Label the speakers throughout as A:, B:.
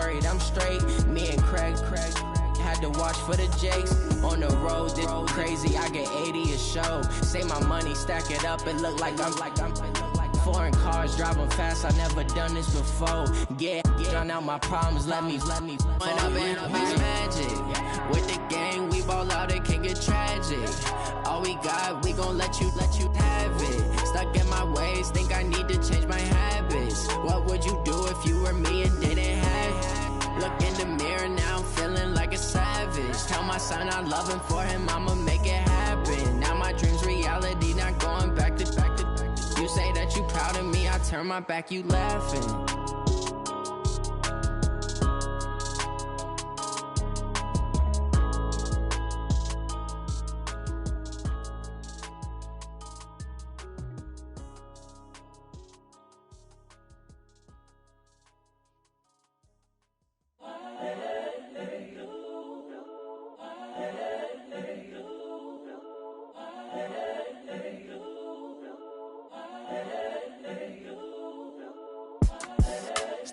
A: worried, I'm straight. Me and Craig had to watch for the Jakes. On the road, this crazy, I get 80 a show. Say my money, stack it up, it look like I'm foreign cars, driving fast, I never done this before. Drown out my problems, let me When I've been magic. With the gang, we ball out, it can get tragic. All we got, we gon' let you have it. Stuck in my ways, think I need to change my habits. What would you do if you were me and didn't have it? Look in the mirror now, I'm feeling like a savage. Tell my son I love him, for him I'ma make it happen. Now my dream's reality, not going back to. You say that you proud of me, I turn my back, you laughing.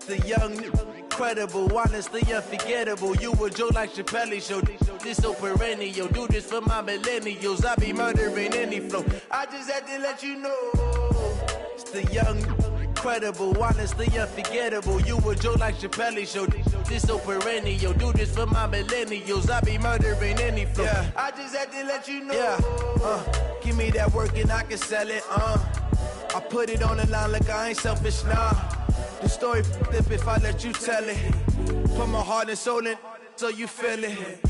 B: The young, incredible, honestly unforgettable. You a Joe like Chappelle show. This so perennial. Do this for my millennials. I be murdering any flow. I just had to let you know. It's the young, incredible, honestly unforgettable. You a Joe like Chappelle show. This so perennial. Do this for my millennials. I be murdering any flow. Yeah. I just had to let you know. Yeah. Give me that work and I can sell it. I put it on the line like I ain't selfish, nah. The story flip if I let you tell it. Put my heart and soul in so you feel it.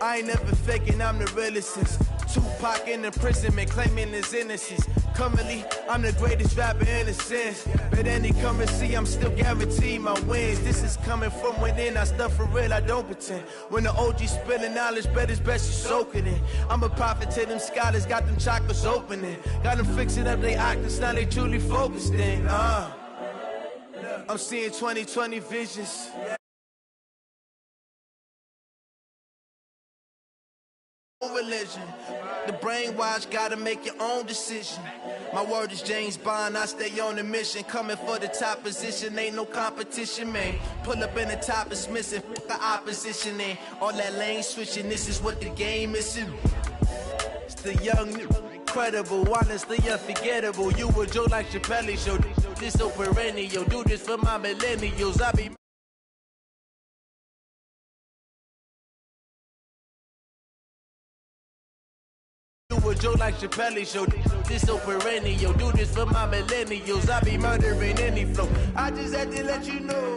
B: I ain't never faking, I'm the realest since Tupac in imprisonment, claiming his innocence. Currently, I'm the greatest rapper in a sense. But any currency, I'm still guaranteed my wins. This is coming from within, I stuff for real, I don't pretend. When the OG spilling knowledge, bet it's best you soak it in. I'm a prophet to them scholars, got them chakras opening. Got them fixing up they octaves, now they truly focused in. I'm seeing 2020 visions. Religion. The brainwash, gotta make your own decision. My word is James Bond, I stay on the mission. Coming for the top position, ain't no competition, man. Pull up in the top is missing, the opposition in. All that lane switching, this is what the game is. It's the young, incredible, honestly unforgettable. You a Joe like Chappelle show. This so perennial, do this for my millennials. I be You a Joe like Chappelle show. This so perennial, do this for my millennials. I be murdering any flow. I just had to let you know.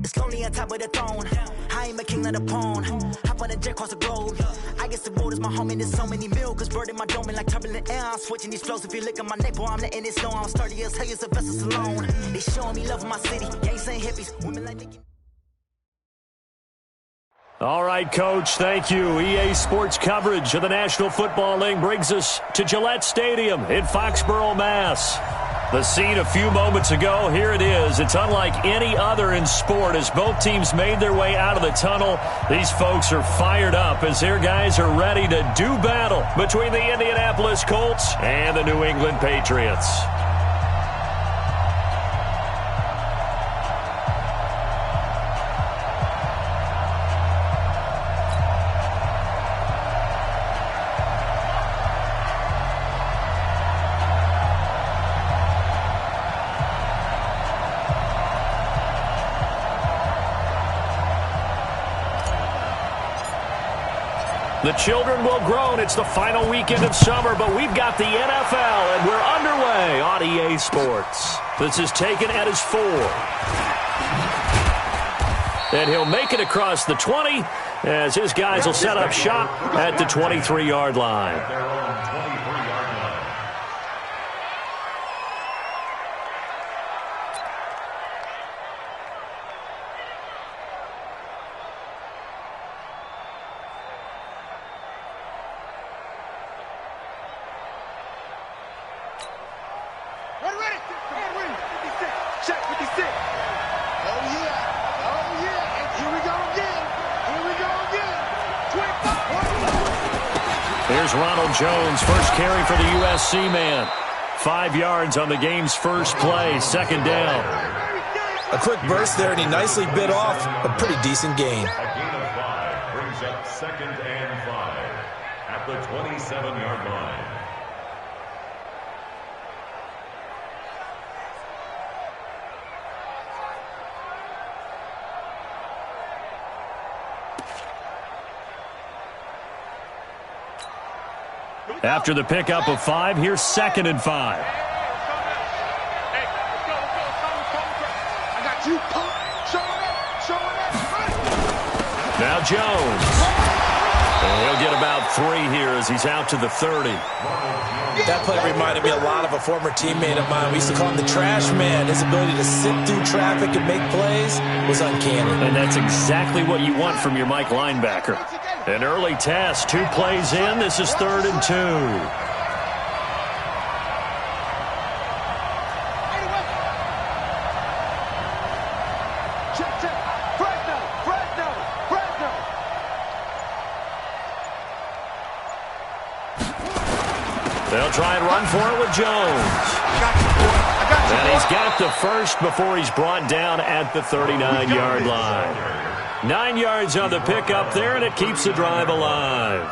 C: It's lonely on top of the throne. I am a king of the pawn. Hop on a jet across the road. I guess the road is my home and there's so many milkers bird in my dome and like turbulent air. I'm switching these flows. If you look at my neck, boy, I'm letting it snow. I'm sturdy as hell, as a vessel alone. They showing me love in my city. Gangs saying hippies, women like Nicki.
D: All right, Coach, thank you. EA Sports coverage of the National Football League brings us to Gillette Stadium in Foxborough, Mass. The scene a few moments ago, here it is. It's unlike any other in sport as both teams made their way out of the tunnel. These folks are fired up as their guys are ready to do battle between the Indianapolis Colts and the New England Patriots. The children will groan. It's the final weekend of summer, but we've got the NFL, and we're underway on EA Sports. This is taken at his 4. And he'll make it across the 20 as his guys will set up shop at the 23-yard line.
B: Check 56. Oh, yeah. Oh, yeah. And here we go again. Here we go again. 25.
D: Here's Ronald Jones, first carry for the USC man. 5 yards on the game's first play, second down.
E: A quick burst there, and he nicely bit off a pretty decent gain.
F: A gain of 5 brings up 2nd and 5 at the 27-yard line.
D: After the pickup of 5, here's 2nd and 5. Now Jones. And he'll get about 3 here as he's out to the 30.
E: That play reminded me a lot of a former teammate of mine. We used to call him the trash man. His ability to sit through traffic and make plays was uncanny.
D: And that's exactly what you want from your Mike linebacker. An early test, 2 plays in. This is 3rd and 2. They'll try and run for it with Jones. And he's got the first before he's brought down at the 39-yard line. 9 yards on the pickup there, and it keeps the drive alive.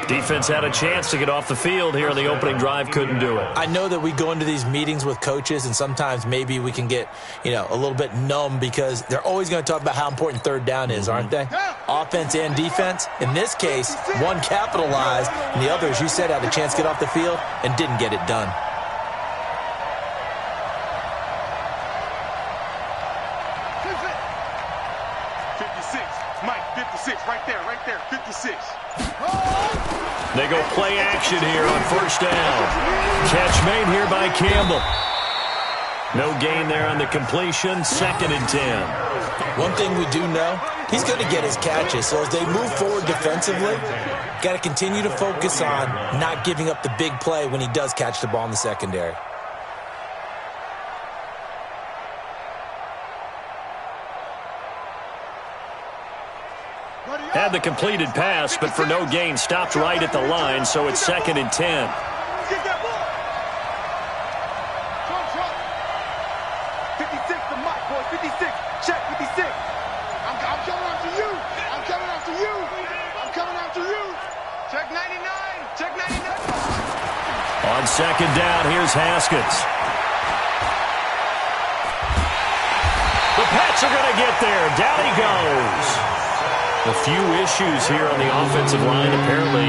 D: Defense had a chance to get off the field here on the opening drive, couldn't do it.
E: I know that we go into these meetings with coaches, and sometimes maybe we can get, a little bit numb because they're always going to talk about how important 3rd down is, aren't they? Offense and defense. In this case, one capitalized, and the other, as you said, had a chance to get off the field and didn't get it done.
B: Mike, 56, right there, 56.
D: They go play action here on 1st down. Catch made here by Campbell. No gain there on the completion, 2nd and 10.
E: One thing we do know, he's going to get his catches. So as they move forward defensively, got to continue to focus on not giving up the big play when he does catch the ball in the secondary.
D: Had the completed pass, but for no gain, stopped right at the line, so it's 2nd and 10.
B: 56 to Mike, boy, 56. Check 56. I'm coming after you. I'm coming after you. I'm coming after you. Check 99. Check 99.
D: On 2nd down, here's Haskins. The Pats are going to get there. Down he goes. A few issues here on the offensive line. Apparently,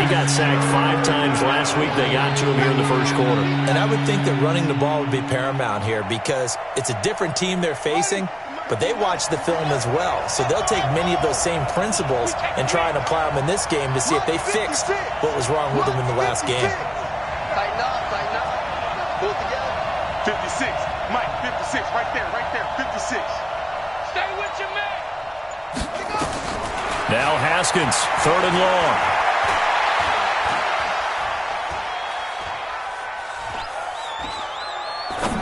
D: he got sacked 5 times last week. They got to him here in the first quarter.
E: And I would think that running the ball would be paramount here because it's a different team they're facing, but they watch the film as well. So they'll take many of those same principles and try and apply them in this game to see if they fixed what was wrong with them in the last game.
B: Tighten up, tighten up. Pull it together. 56. Mike, 56, right there, 56. Stay with your man.
D: Now Haskins, 3rd and long.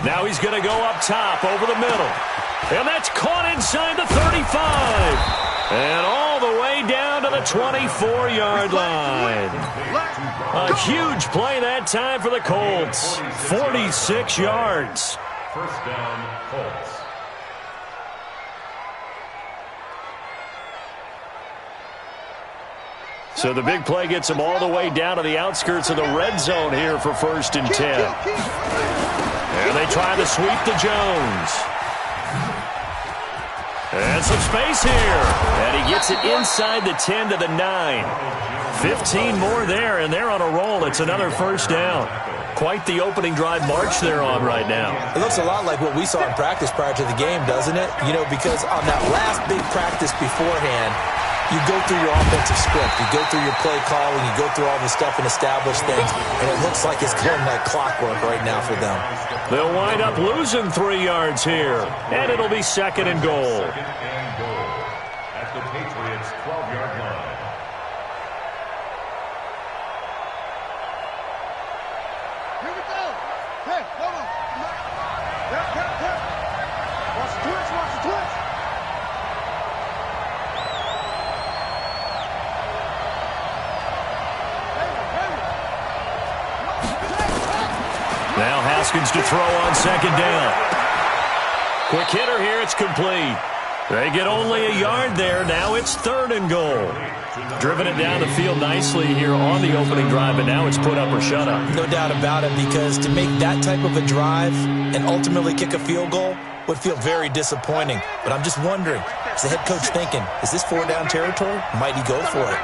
D: Now he's going to go up top over the middle. And that's caught inside the 35. And all the way down to the 24-yard line. A huge play that time for the Colts. 46 yards.
F: 1st down, Colts.
D: So the big play gets them all the way down to the outskirts of the red zone here for 1st and 10. And they try to sweep to Jones. And some space here. And he gets it inside the 10 to the 9. 15 more there, and they're on a roll. It's another 1st down. Quite the opening drive march they're on right now.
E: It looks a lot like what we saw in practice prior to the game, doesn't it? Because on that last big practice beforehand, you go through your offensive script, you go through your play calling, you go through all the stuff and establish things, and it looks like it's going like clockwork right now for them.
D: They'll wind up losing 3 yards here, and it'll be 2nd and goal.
F: 2nd and goal at the Patriots' 12-yard line.
B: Here we go.
D: Now Haskins to throw on second down. Quick hitter here, it's complete. They get only a yard there. Now it's 3rd and goal. Driven it down the field nicely here on the opening drive, and now it's put up or shut up.
E: No doubt about it, because to make that type of a drive and ultimately kick a field goal would feel very disappointing. But I'm just wondering, is the head coach thinking, is this 4-down territory? Might he go for it?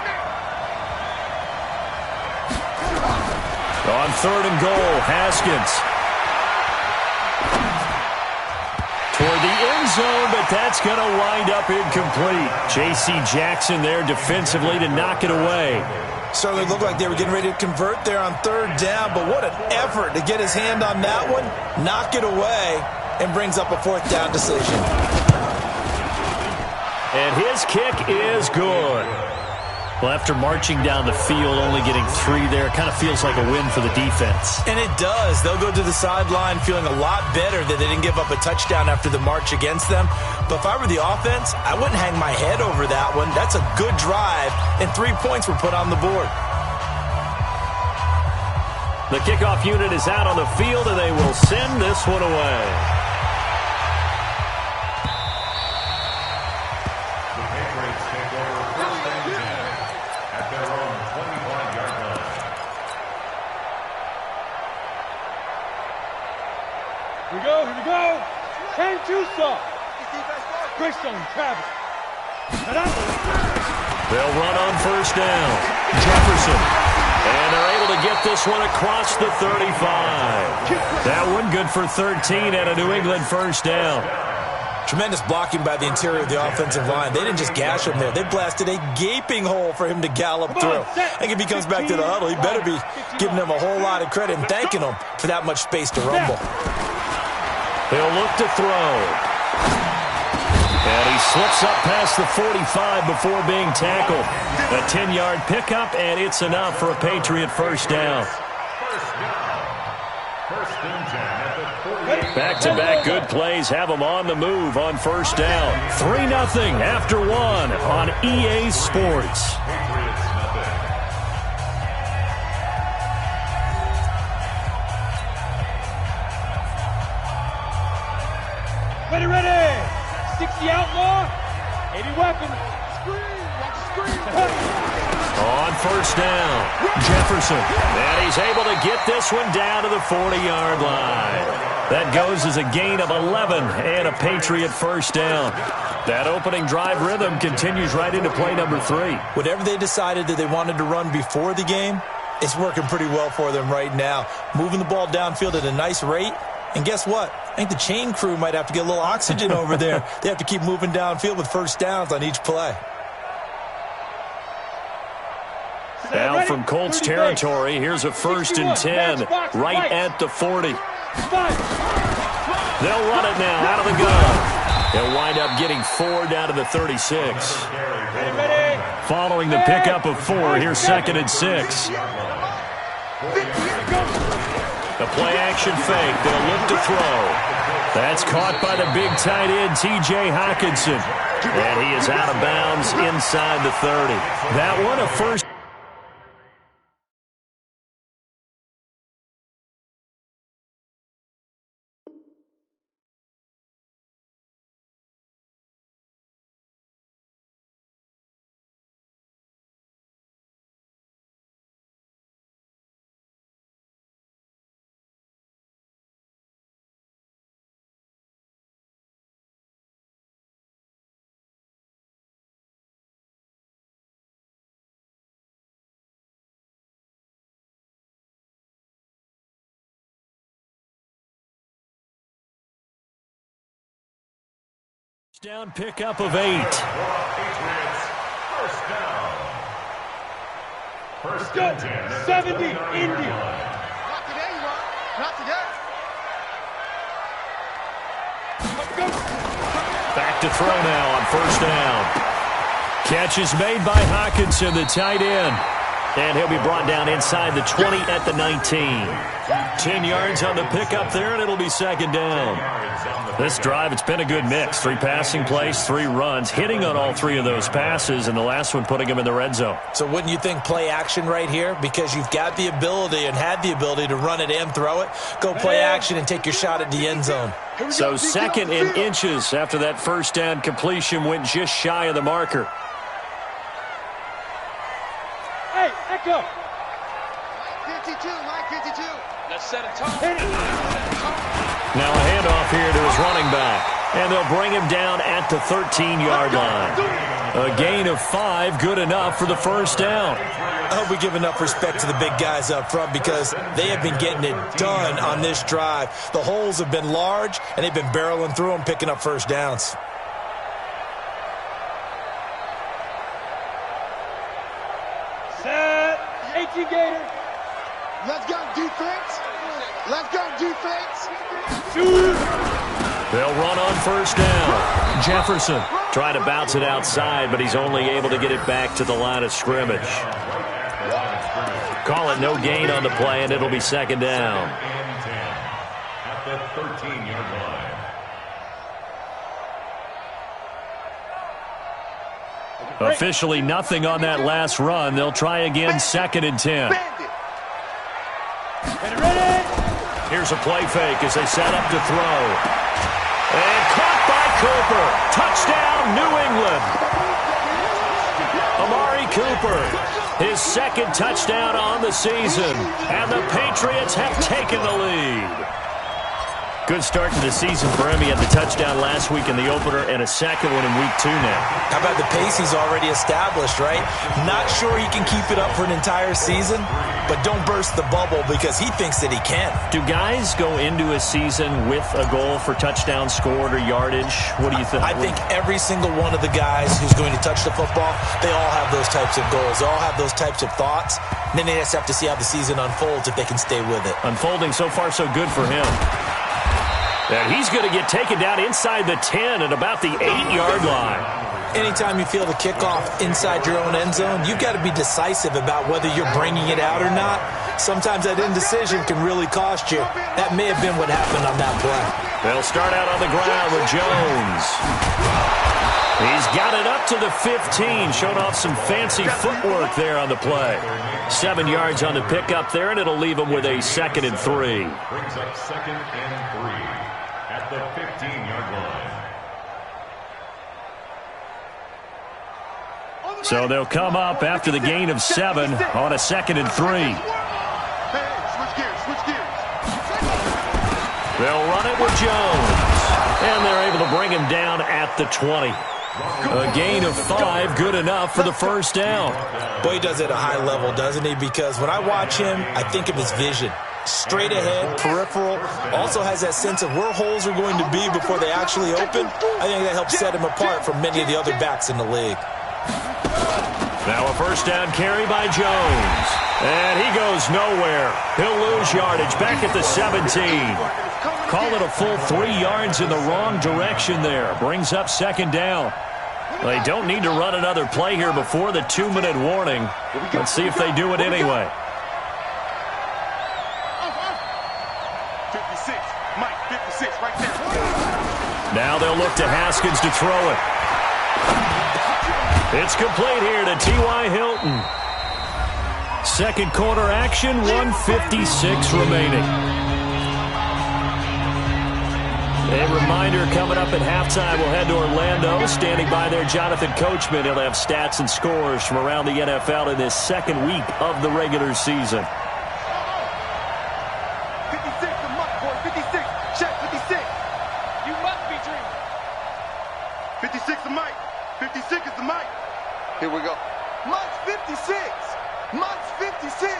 D: On 3rd and goal, Haskins. Toward the end zone, but that's going to wind up incomplete. J.C. Jackson there defensively to knock it away.
E: Certainly looked like they were getting ready to convert there on 3rd down, but what an effort to get his hand on that one, knock it away, and brings up a 4th down decision.
D: And his kick is good. Well, after marching down the field, only getting 3 there, it kind of feels like a win for the defense.
E: And it does. They'll go to the sideline feeling a lot better that they didn't give up a touchdown after the march against them. But if I were the offense, I wouldn't hang my head over that one. That's a good drive, and 3 points were put on the board.
D: The kickoff unit is out on the field, and they will send this one away.
G: Here we go. 10-2 soft. Christian Travis.
D: They'll run on 1st down. Jefferson. And they're able to get this one across the 35. That one good for 13 and a New England 1st down.
E: Tremendous blocking by the interior of the offensive line. They didn't just gash him there. They blasted a gaping hole for him to gallop through. I think if he comes back to the huddle, he better be giving them a whole lot of credit and thanking them for that much space to rumble.
D: He'll look to throw. And he slips up past the 45 before being tackled. A 10-yard pickup, and it's enough for a Patriot 1st down. Back-to-back good plays have them on the move on 1st down. 3-0 after 1 on EA Sports.
G: Ready. 60 outlaw. 80 weapons. Screen.
D: On 1st down, Jefferson. And he's able to get this one down to the 40-yard line. That goes as a gain of 11 and a Patriot 1st down. That opening drive rhythm continues right into play number 3.
E: Whatever they decided that they wanted to run before the game, it's working pretty well for them right now. Moving the ball downfield at a nice rate. And guess what? I think the chain crew might have to get a little oxygen over there. They have to keep moving downfield with 1st downs on each play.
D: Now from Colts territory, here's a 1st and 10 right at the 40. They'll run it now out of the gun. They'll wind up getting 4 down to the 36. Following the pickup of 4, here's 2nd and 6. The play-action fake. They'll look to throw. That's caught by the big tight end, T.J. Hockenson. And he is out of bounds inside the 30. That one a 1st. Down pickup of 8.
F: Patriots, 1st down. 1st and 10.
G: 70, Indy.
H: Not today, you are. Not today.
D: Back to throw now on 1st down. Catch is made by Hockenson, the tight end. And he'll be brought down inside the 20 at the 19. 10 yards on the pickup there, and it'll be second down. This drive, it's been a good mix. 3 passing plays, 3 runs, hitting on all 3 of those passes, and the last one putting him in the red zone.
E: So wouldn't you think play action right here? Because you've got the ability and had the ability to run it and throw it. Go play action and take your shot at the end zone.
D: So second in inches after that first down completion went just shy of the marker.
G: Hey, echo.
H: 52, Mike 52.
G: Let's set a tone.
D: Now a handoff here to his running back. And they'll bring him down at the 13-yard line. A gain of 5, good enough for the first down.
E: I hope we give enough respect to the big guys up front because they have been getting it done on this drive. The holes have been large, and they've been barreling through them, picking up first downs.
G: Set. 18 Gator.
H: Let's go defense. Let's go defense.
D: They'll run on first down. Jefferson trying to bounce it outside, but he's only able to get it back to the line of scrimmage. Call it no gain on the play, and it'll be second down.
F: At the 13-yard line.
D: Officially nothing on that last run. They'll try again, second and 10. Here's a play fake as they set up to throw. And caught by Cooper. Touchdown, New England. Amari Cooper, his second touchdown on the season. And the Patriots have taken the lead. Good start to the season for him. He had the touchdown last week in the opener and a second one in week 2 now.
E: How about the pace he's already established, right? Not sure he can keep it up for an entire season, but don't burst the bubble because he thinks that he can.
D: Do guys go into a season with a goal for touchdown scored or yardage? What do you think?
E: I think every single one of the guys who's going to touch the football, they all have those types of goals. They all have those types of thoughts. And then they just have to see how the season unfolds if they can stay with it.
D: Unfolding so far so good for him. And he's going to get taken down inside the 10 at about the 8-yard line.
E: Anytime you feel the kickoff inside your own end zone, you've got to be decisive about whether you're bringing it out or not. Sometimes that indecision can really cost you. That may have been what happened on that play.
D: They'll start out on the ground with Jones. He's got it up to the 15, showing off some fancy footwork there on the play. 7 yards on the pickup there, and it'll leave him with a second and 3.
F: Brings up second and 3 at the 15-yard line.
D: So they'll come up after the gain of 7 on a second and 3.
H: Hey, switch gears.
D: They'll run it with Jones. And they're able to bring him down at the 20. A gain of 5, good enough for the first down.
E: Boy, he does it at a high level, doesn't he? Because when I watch him, I think of his vision. Straight ahead, peripheral, also has that sense of where holes are going to be before they actually open. I think that helps set him apart from many of the other backs in the league.
D: Now a first down carry by Jones. And he goes nowhere. He'll lose yardage back at the 17. Call it a full 3 yards in the wrong direction there. Brings up second down. They don't need to run another play here before the 2-minute warning. Let's see if they do it anyway.
H: 56, Mike 56, right there.
D: Now they'll look to Haskins to throw it. It's complete here to T.Y. Hilton. Second quarter action, 1:56 remaining. A reminder coming up at halftime, we'll head to Orlando. Standing by there, Jonathan Coachman. He'll have stats and scores from around the NFL in this second week of the regular season.
H: 56, the Mike boy, 56. Check 56.
G: You must be dreaming.
H: 56 the Mike. 56 is the Mike. Here we go. Mike's 56. Mike's 56.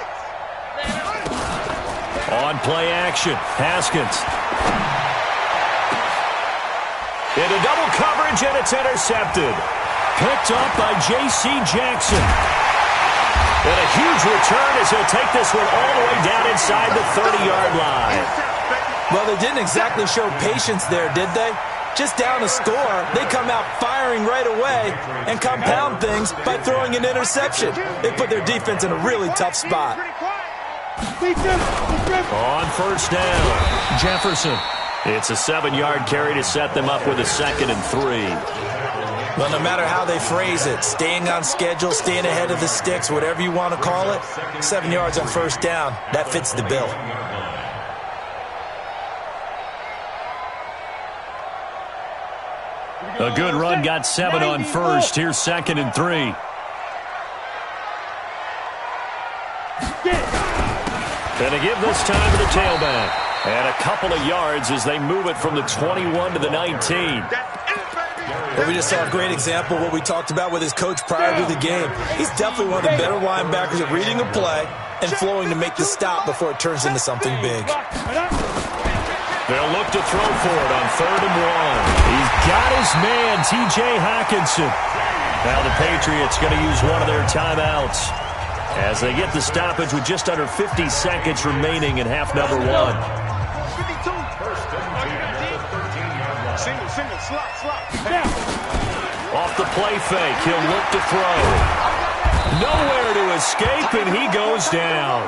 D: On play action, Haskins. Into double coverage, and it's intercepted. Picked up by J.C. Jackson. And a huge return as he'll take this one all the way down inside the 30-yard line.
E: Well, they didn't exactly show patience there, did they? Just down a score, they come out firing right away and compound things by throwing an interception. They put their defense in a really tough spot.
D: On first down, Jefferson. It's a 7-yard carry to set them up with a 2nd and 3.
E: Well, no matter how they phrase it, staying on schedule, staying ahead of the sticks, whatever you want to call it, 7 yards on first down, that fits the bill.
D: A good run got 7 on first. Here's 2nd and 3. And to give this time to the tailback. And a couple of yards as they move it from the 21 to the 19.
E: Well, we just saw a great example of what we talked about with his coach prior to the game. He's definitely one of the better linebackers at reading a play and flowing to make the stop before it turns into something big.
D: They'll look to throw for it on 3rd and 1. He's got his man, T.J. Hockenson. Now the Patriots going to use one of their timeouts as they get the stoppage with just under 50 seconds remaining in half number 1.
H: Single, slot.
D: Off the play fake, he'll look to throw. Nowhere to escape, and he goes down.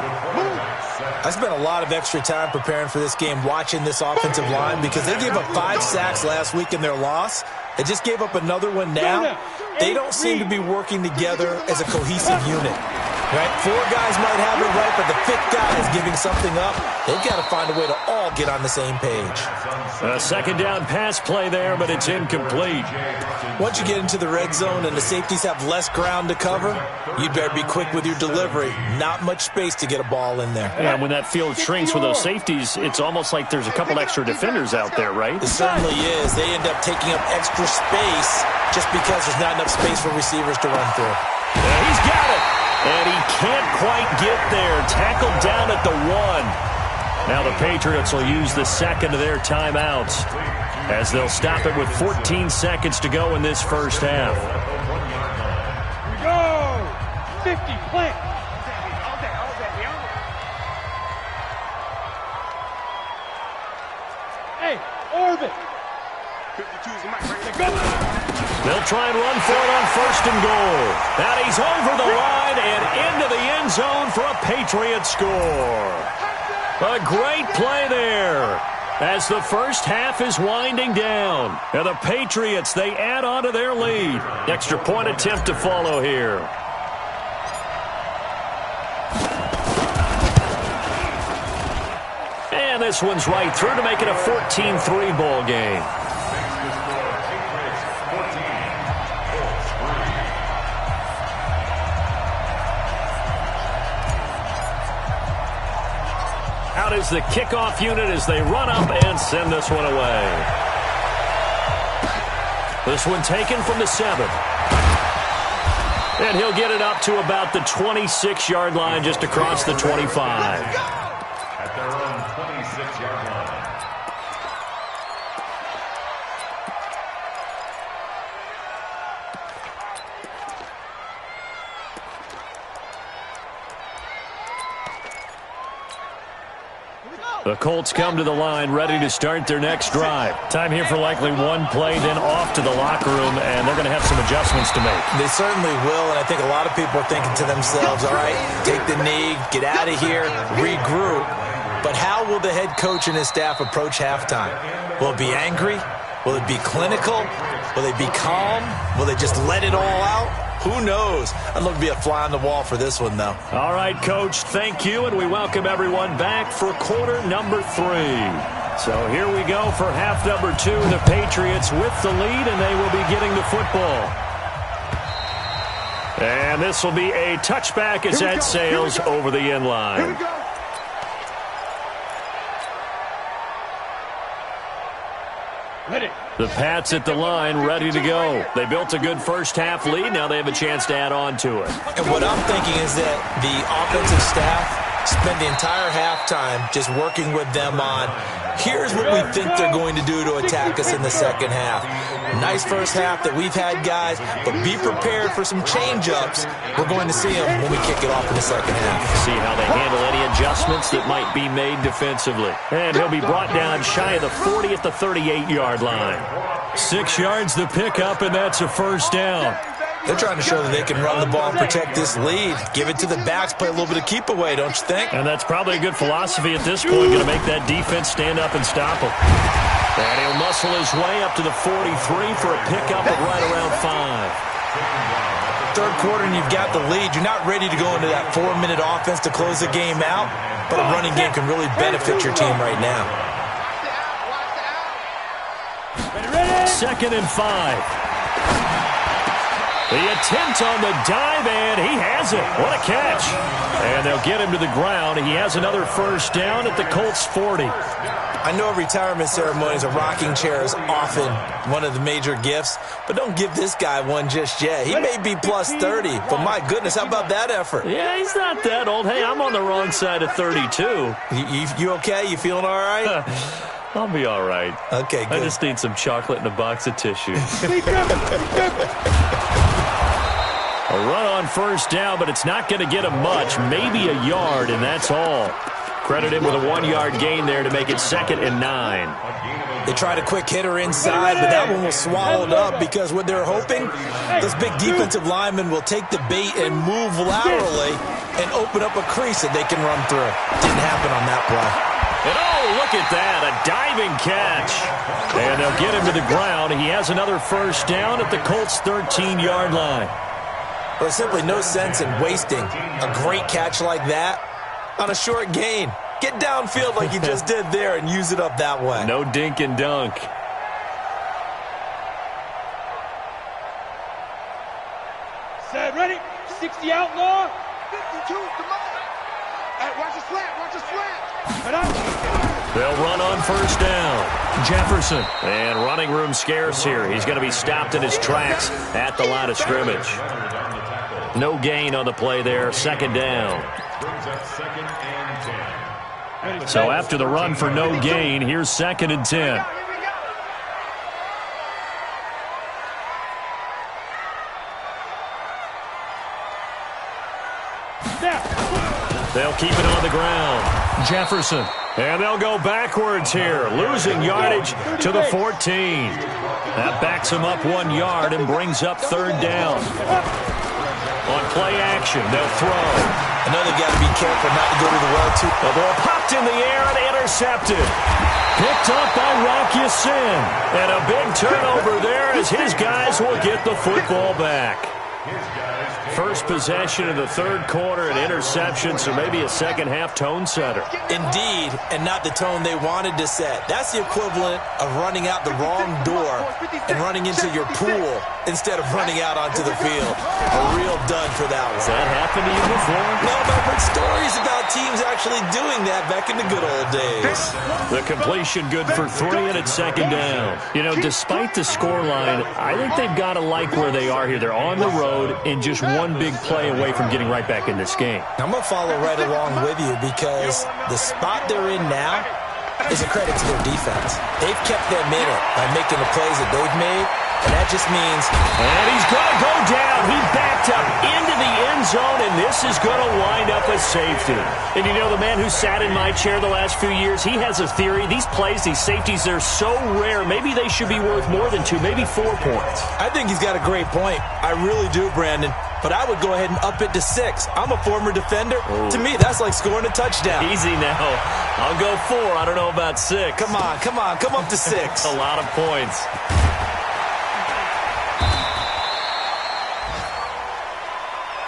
E: I spent a lot of extra time preparing for this game watching this offensive line because they gave up 5 sacks last week in their loss. They just gave up another one now. They don't seem to be working together as a cohesive unit. Right? 4 guys might have it right, but the 5th guy is giving something up. They've got to find a way to all get on the same page.
D: A 2nd down pass play there, but it's incomplete.
E: Once you get into the red zone and the safeties have less ground to cover, you'd better be quick with your delivery. Not much space to get a ball in there.
D: Yeah, when that field shrinks with those safeties, it's almost like there's a couple extra defenders out there, right?
E: It certainly is. They end up taking up extra space just because there's not enough space for receivers to run through.
D: Yeah, he's got it. And he can't quite get there. Tackled down at the 1. Now the Patriots will use the 2nd of their timeouts as they'll stop it with 14 seconds to go in this first half.
G: Go! 50, plant. Hey, orbit.
H: 52 is the mic right there.
G: Go!
D: They'll try and run for it on 1st and goal. And he's over the line and into the end zone for a Patriot score. A great play there as the first half is winding down. And the Patriots, they add on to their lead. Extra point attempt to follow here. And this one's right through to make it a 14-3 ball game. Out is the kickoff unit as they run up and send this one away. This one taken from the 7. And he'll get it up to about the 26-yard line, just across the 25.
F: At their own 26-yard line.
D: The Colts come to the line ready to start their next drive. Time here for likely one play, then off to the locker room, and they're going to have some adjustments to make.
E: They certainly will, and I think a lot of people are thinking to themselves, all right, take the knee, get out of here, regroup. But how will the head coach and his staff approach halftime? Will it be angry? Will it be clinical? Will they be calm? Will they just let it all out? Who knows? I'd love to be a fly on the wall for this one, though.
D: All right, Coach, thank you, and we welcome everyone back for quarter number 3. So here we go for half number 2. The Patriots with the lead, and they will be getting the football. And this will be a touchback as that sails over the end line. The Pats at the line, ready to go. They built a good first half lead. Now they have a chance to add on to it.
E: And what I'm thinking is that the offensive staff spent the entire halftime just working with them on, here's what we think they're going to do to attack us in the second half. Nice first half that we've had, guys, but be prepared for some change-ups. We're going to see them when we kick it off in the second half.
D: See how they handle any adjustments that might be made defensively. And he'll be brought down shy of the 40 at the 38-yard line. 6 yards to pick up, and that's a first down.
E: They're trying to show that they can run the ball and protect this lead. Give it to the backs, play a little bit of keep away, don't you think?
D: And that's probably a good philosophy at this point, going to make that defense stand up and stop them. And he'll muscle his way up to the 43 for a pickup of right around 5.
E: Third quarter and you've got the lead. You're not ready to go into that 4-minute offense to close the game out, but a running game can really benefit your team right now.
D: 2nd and 5. The attempt on the dive, and he has it. What a catch. And they'll get him to the ground. He has another first down at the Colts 40.
E: I know retirement ceremonies, a rocking chair is often one of the major gifts, but don't give this guy one just yet. He may be plus 30, but my goodness, how about that effort?
D: Yeah, he's not that old. Hey, I'm on the wrong side of 32.
E: You okay? You feeling all right?
D: I'll be all right.
E: Okay, good.
D: I just need some chocolate and a box of tissue. A run on first down, but it's not going to get him much. Maybe a yard, and that's all. Credit him with a 1-yard gain there to make it 2nd and 9.
E: They tried a quick hitter inside, but that one was swallowed up because what they're hoping, those big defensive linemen will take the bait and move laterally and open up a crease that they can run through. Didn't happen on that play.
D: And oh, look at that, a diving catch. And they'll get him to the ground. He has another first down at the Colts' 13-yard line.
E: Well, there's simply no sense in wasting a great catch like that on a short gain. Get downfield like you just did there and use it up that way.
D: No dink and dunk.
G: Set, ready, 60 outlaw.
H: 52, come on. Hey, watch the slant, watch the slant.
D: They'll run on first down. Jefferson. And running room scarce here. He's going to be stopped in his tracks at the line of scrimmage. No gain on the play there. 2nd down. So after the run for no gain, here's 2nd and 10. They'll keep it on the ground. Jefferson. And they'll go backwards here, losing yardage to the 14. That backs him up 1 yard and brings up 3rd down. On play action, they'll throw.
E: I know they've got to be careful not to go to the well too.
D: The ball popped in the air and intercepted. Picked up by Rocky Sin. And a big turnover there as his guys will get the football back. First possession of the 3rd quarter, an interception, so maybe a second-half tone setter.
E: Indeed, and not the tone they wanted to set. That's the equivalent of running out the wrong door and running into your pool instead of running out onto the field. A real dud for that one.
D: Has that happened to you before?
E: No, but I've heard stories about teams actually doing that back in the good old days.
D: The completion good for 3, and it's 2nd down. You know, despite the scoreline, I think they've got to like where they are here. They're on the road and just one big play away from getting right back in this game.
E: I'm going to follow right along with you because the spot they're in now is a credit to their defense. They've kept them in it by making the plays that they've made, and that just means...
D: And he's going to go down. He backed up into the end zone, and this is going to wind up a safety. And you know, the man who sat in my chair the last few years, he has a theory. These plays, these safeties, they're so rare. Maybe they should be worth more than 2, maybe 4 points.
E: I think he's got a great point. I really do, Brandon. But I would go ahead and up it to 6. I'm a former defender. Ooh. To me, that's like scoring a touchdown.
D: Easy now. I'll go 4. I don't know about 6.
E: Come on. Come up to 6.
D: A lot of points.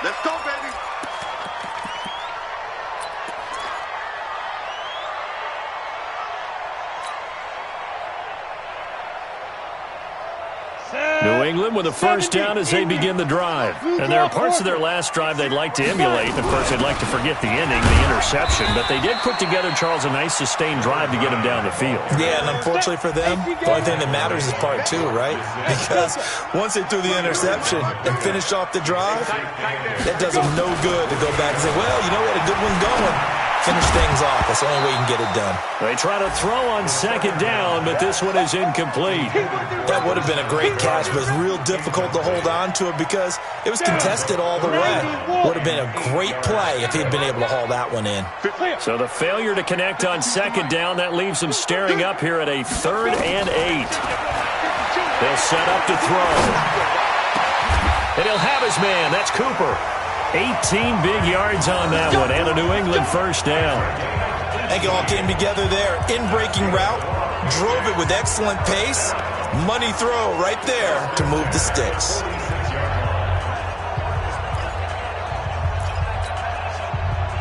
H: Let's go, baby.
D: New England with a first down as they begin the drive. And there are parts of their last drive they'd like to emulate. And, of course, they'd like to forget the ending, the interception. But they did put together, Charles, a nice sustained drive to get them down the field.
E: Yeah, and unfortunately for them, the only thing that matters is part 2, right? Because once they threw the interception and finished off the drive, that does them no good to go back and say, well, you know, we had a good one going. finish things off. That's the only way you can get it done.
D: They try to throw on second down, but this one is incomplete.
E: That would have been a great catch, but it's real difficult to hold on to it because it was contested all the way. Would have been a great play if he'd been able to haul that one in.
D: So the failure to connect on second down, that leaves him staring up here at a 3rd and 8. They'll set up to throw. And he'll have his man. That's Cooper. 18 big yards on that one, and a New England first down.
E: I think it all came together there. In-breaking route, drove it with excellent pace. Money throw right there to move the sticks.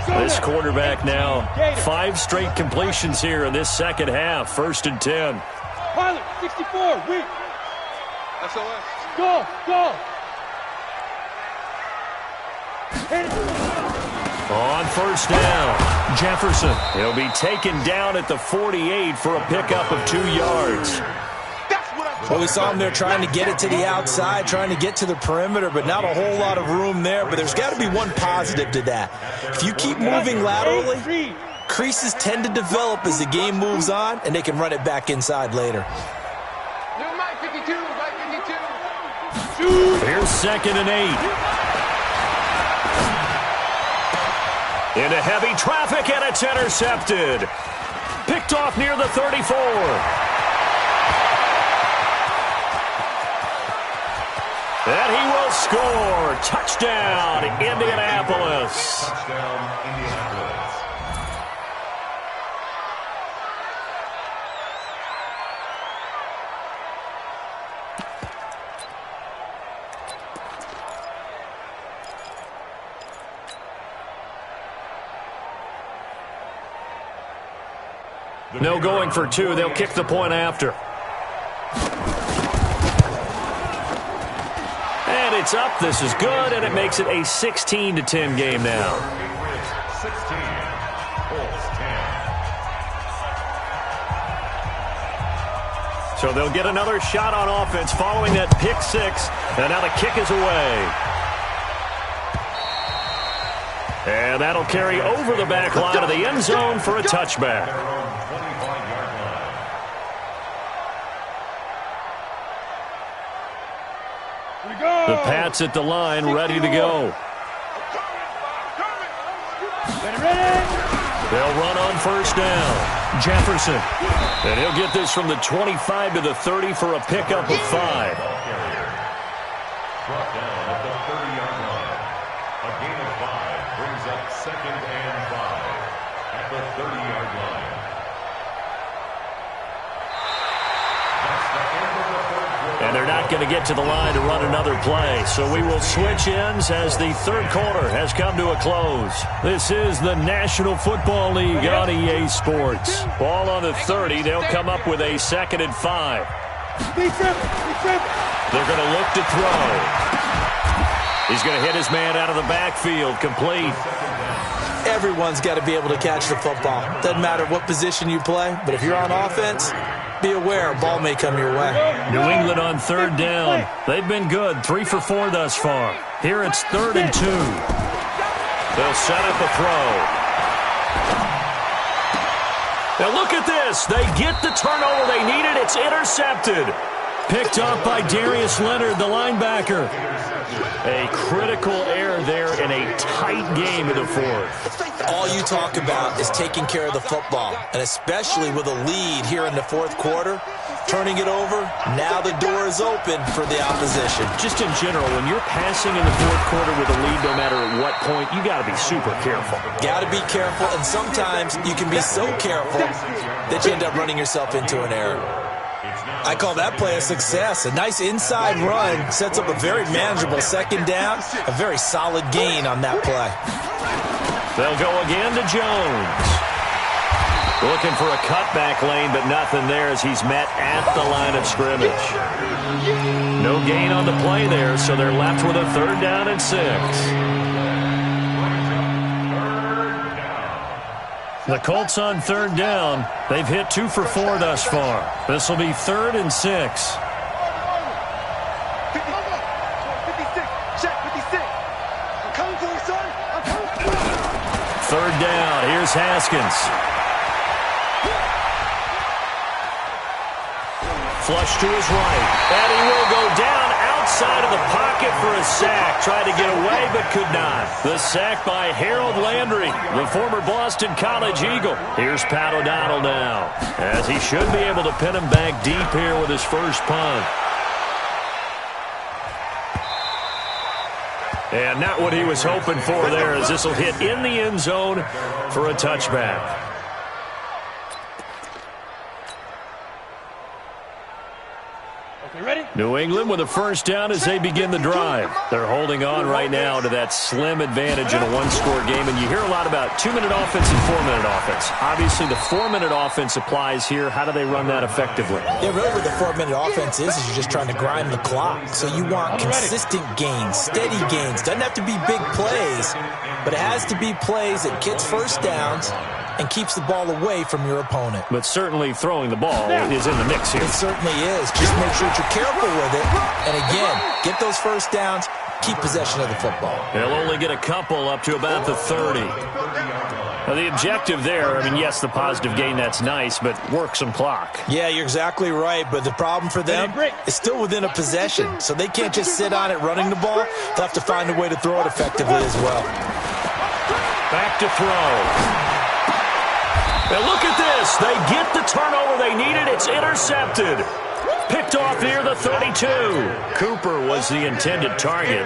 D: This quarterback now, 5 straight completions here in this second half. 1st and 10.
G: Pilot, 64, weak. SOS. Go, go.
D: On 1st down, Jefferson. He'll be taken down at the 48 for a pickup of 2 yards.
E: Well, we saw him there trying to get it to the outside, trying to get to the perimeter, but not a whole lot of room there. But there's got to be one positive to that. If you keep moving laterally, creases tend to develop as the game moves on, and they can run it back inside later.
D: Here's 2nd and 8. Into heavy traffic, and it's intercepted. Picked off near the 34. And he will score. Touchdown, Indianapolis.
F: Touchdown, Indianapolis.
D: No going for 2. They'll kick the point after. And it's up. This is good, and it makes it a 16-10 game now.
F: 16, Colts 10.
D: So they'll get another shot on offense following that pick 6, and now the kick is away. And that'll carry over the back line of the end zone for a touchback. The Pats at the line, ready to go. They'll run on 1st down. Jefferson. And he'll get this from the 25 to the 30 for a pickup of 5.
F: Brought down at the 30-yard line. A gain of 5 brings up 2nd and 5 at the 30-yard line. That's the end of the 3rd quarter.
D: And they're not going to get to the line to run another play. So we will switch ends as the 3rd quarter has come to a close. This is the National Football League on EA Sports. Ball on the 30. They'll come up with a 2nd and 5. They're going to look to throw. He's going to hit his man out of the backfield, complete.
E: Everyone's got to be able to catch the football. Doesn't matter what position you play, but if you're on offense, be aware a ball may come your way.
D: New England on 3rd down. They've been good, 3 for 4 thus far. Here it's 3rd and 2. They'll set up a throw. Now look at this. They get the turnover they needed. It's intercepted. Picked up by Darius Leonard, the linebacker. A critical error there in a tight game in the 4th.
E: All you talk about is taking care of the football, and especially with a lead here in the 4th quarter, turning it over, now the door is open for the opposition.
D: Just in general, when you're passing in the 4th quarter with a lead, no matter at what point, you got to be super careful.
E: Got to be careful, and sometimes you can be so careful that you end up running yourself into an error. I call that play a success. A nice inside run sets up a very manageable 2nd down, a very solid gain on that play.
D: They'll go again to Jones. Looking for a cutback lane, but nothing there as he's met at the line of scrimmage. No gain on the play there, so they're left with a 3rd down and 6. The Colts on 3rd down. They've hit 2 for 4 thus far. This will be 3rd and 6.
H: 56. Check 56. I'm coming for you, son. I'm coming for you.
D: 3rd down. Here's Haskins. Flush to his right. And he will go down outside of the pocket for a sack. Tried to get away, but could not. The sack by Harold Landry, the former Boston College Eagle. Here's Pat O'Donnell now, as he should be able to pin him back deep here with his first punt. And not what he was hoping for there, as this will hit in the end zone for a touchback.
G: Ready?
D: New England with a first down as they begin the drive. They're holding on right now to that slim advantage in a one-score game, and you hear a lot about 2-minute offense and 4-minute offense. Obviously, the 4-minute offense applies here. How do they run that effectively?
E: Yeah, really what the 4-minute offense is you're just trying to grind the clock. So you want consistent gains, steady gains. Doesn't have to be big plays, but it has to be plays that gets first downs and keeps the ball away from your opponent.
D: But certainly throwing the ball is in the mix here.
E: It certainly is. Just make sure that you're careful with it. And again, get those first downs, keep possession of the football.
D: They'll only get a couple up to about the 30. Now, the objective there, I mean, yes, the positive gain, that's nice, but work some clock.
E: Yeah, you're exactly right, but the problem for them is still within a possession, so they can't just sit on it running the ball. They'll have to find a way to throw it effectively as well.
D: Back to throw. And look at this. They get the turnover they needed. It's intercepted. Picked off near the 32. Cooper was the intended target.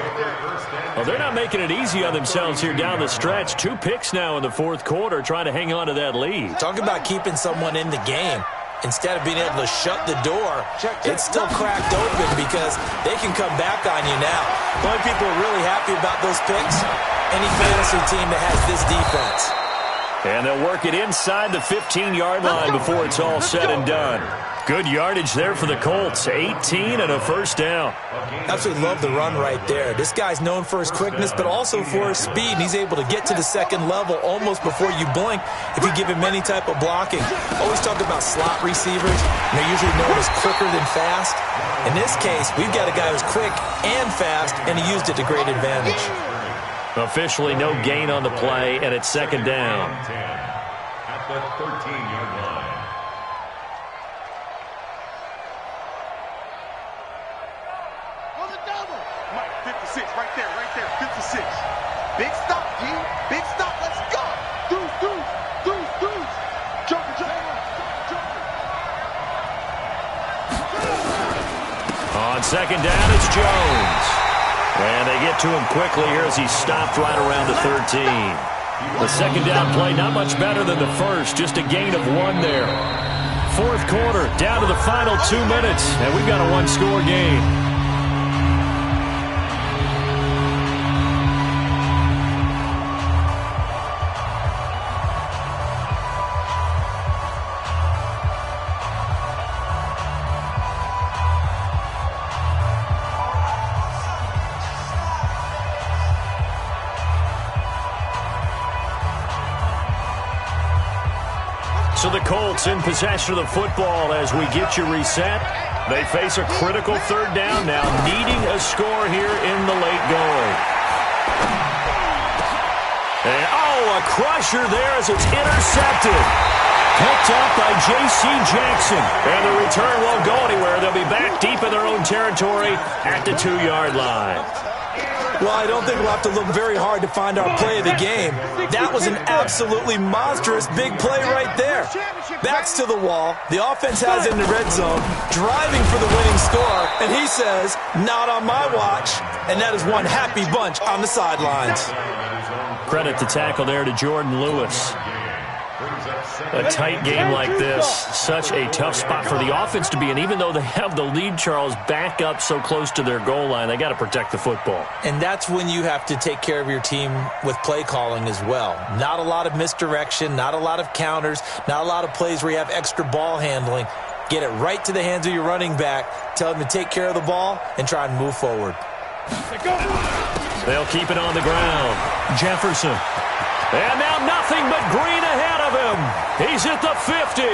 D: Well, they're not making it easy on themselves here down the stretch. 2 picks now in the fourth quarter, trying to hang on to that lead.
E: Talk about keeping someone in the game. Instead of being able to shut the door, it's still cracked open because they can come back on you now. The only people who are really happy about those picks, any fantasy team that has this defense.
D: And they'll work it inside the 15-yard line before it's all said and done. Good yardage there for the Colts. 18 and a first down.
E: Absolutely love the run right there. This guy's known for his quickness, but also for his speed. And he's able to get to the second level almost before you blink if you give him any type of blocking. Always talk about slot receivers. They're usually known as quicker than fast. In this case, we've got a guy who's quick and fast, and he used it to great advantage.
D: Officially no gain on the play, and it's second down.
F: At the 13-yard line.
H: On the double. Mike, 56, right there, 56. Big stop, G. Big stop, let's go. Deuce. Joker.
D: On second down, it's Jones. And they get to him quickly here as he stopped right around the 13. The second down play, not much better than the first, just a gain of 1 there. Fourth quarter, down to the final 2 minutes, and we've got a one-score game. So the Colts in possession of the football as we get you reset. They face a critical third down now, needing a score here in the late going. And, a crusher there as it's intercepted. Picked up by J.C. Jackson. And the return won't go anywhere. They'll be back deep in their own territory at the 2-yard line.
E: Well, I don't think we'll have to look very hard to find our play of the game. That was an absolutely monstrous big play right there. Backs to the wall. The offense has it in the red zone, driving for the winning score. And he says, not on my watch. And that is one happy bunch on the sidelines.
D: Credit the tackle there to Jordan Lewis. A tight game like this, such a tough spot for the offense to be in. Even though they have the lead, Charles, back up so close to their goal line, they got to protect the football.
E: And that's when you have to take care of your team with play calling as well. Not a lot of misdirection, not a lot of counters, not a lot of plays where you have extra ball handling. Get it right to the hands of your running back, tell him to take care of the ball, and try and move forward.
D: They'll keep it on the ground. Jefferson. And now nothing but green ahead of him. He's at the 50, 30,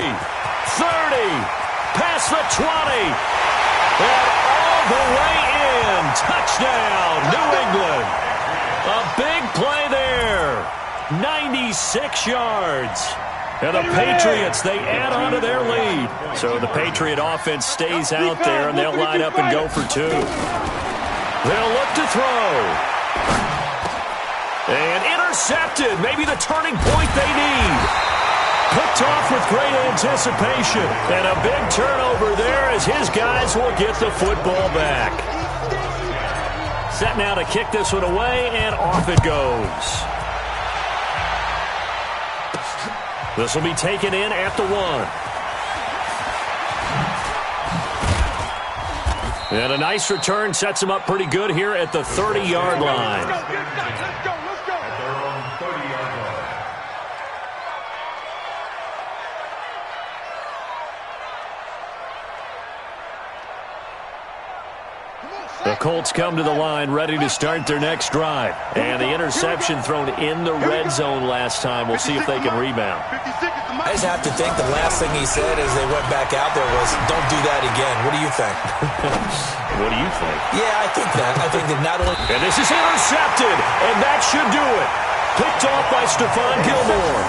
D: past the 20, and all the way in. Touchdown, New England. A big play there. 96 yards. And the Patriots, they add on to their lead. So the Patriot offense stays out there, and they'll line up and go for two. They'll look to throw. And intercepted. Maybe the turning point they need. Picked off with great anticipation. And a big turnover there as his guys will get the football back. Set now to kick this one away, and off it goes. This will be taken in at the 1. And a nice return sets him up pretty good here at the 30-yard line.
F: At their own 30-yard line.
D: The Colts come to the line ready to start their next drive. And the interception thrown in the red zone last time. We'll see if they can rebound.
E: I just have to think the last thing he said as they went back out there was, don't do that again. What do you think?
D: What do you think?
E: Yeah, I think that. I think that not only...
D: And this is intercepted, and that should do it. Picked off by Stephon Gilmore.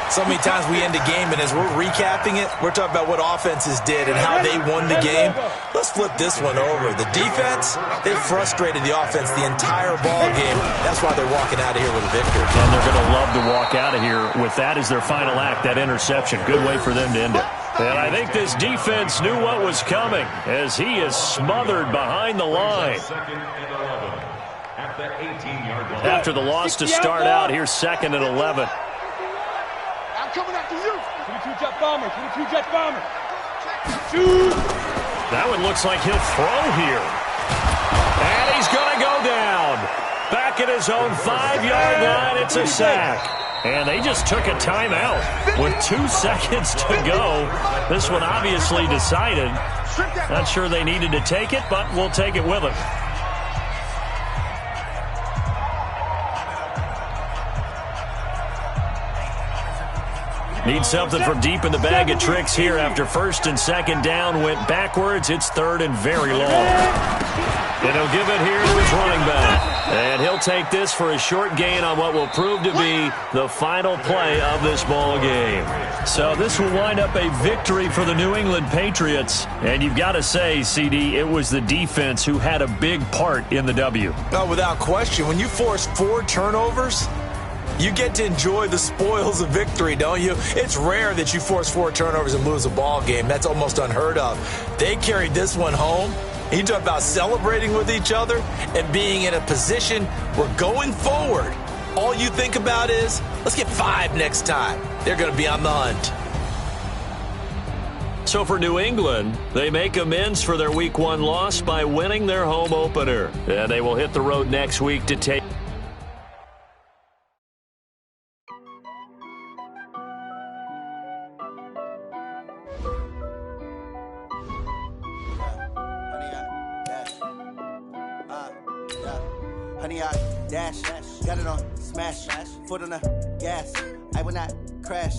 E: So many times we end a game, and as we're recapping it, we're talking about what offenses did and how they won the game. Let's flip this one over. The defense, they frustrated the offense the entire ball game. That's why they're walking out of here with a victory.
D: And they're going to love to walk out of here with that as their final act, that interception. Good way for them to end it. And I think this defense knew what was coming as he is smothered behind the line.
F: Second and 11 at the 18-yard line.
D: After the loss to start out, here's 2nd and 11.
G: I'm coming after you. 22 jet bomber. 22 jet bomber. Shoot.
D: That one looks like he'll throw here. And he's going to go down. Back at his own 5-yard line, it's a sack. And they just took a timeout with 2 seconds to go. This one obviously decided. Not sure they needed to take it, but we'll take it with them. Need something from deep in the bag of tricks here after 1st and 2nd down went backwards. It's 3rd and very long. And he'll give it here to his running back. And he'll take this for a short gain on what will prove to be the final play of this ball game. So this will wind up a victory for the New England Patriots. And you've got to say, CD, it was the defense who had a big part in the W.
E: No, without question. When you force 4 turnovers, you get to enjoy the spoils of victory, don't you? It's rare that you force 4 turnovers and lose a ball game. That's almost unheard of. They carried this one home. You talk about celebrating with each other and being in a position where going forward, all you think about is, let's get 5 next time. They're going to be on the hunt.
D: So for New England, they make amends for their Week 1 loss by winning their home opener. And they will hit the road next week to take...
I: Honey, I dash, got it on smash, foot on the gas. I will not crash.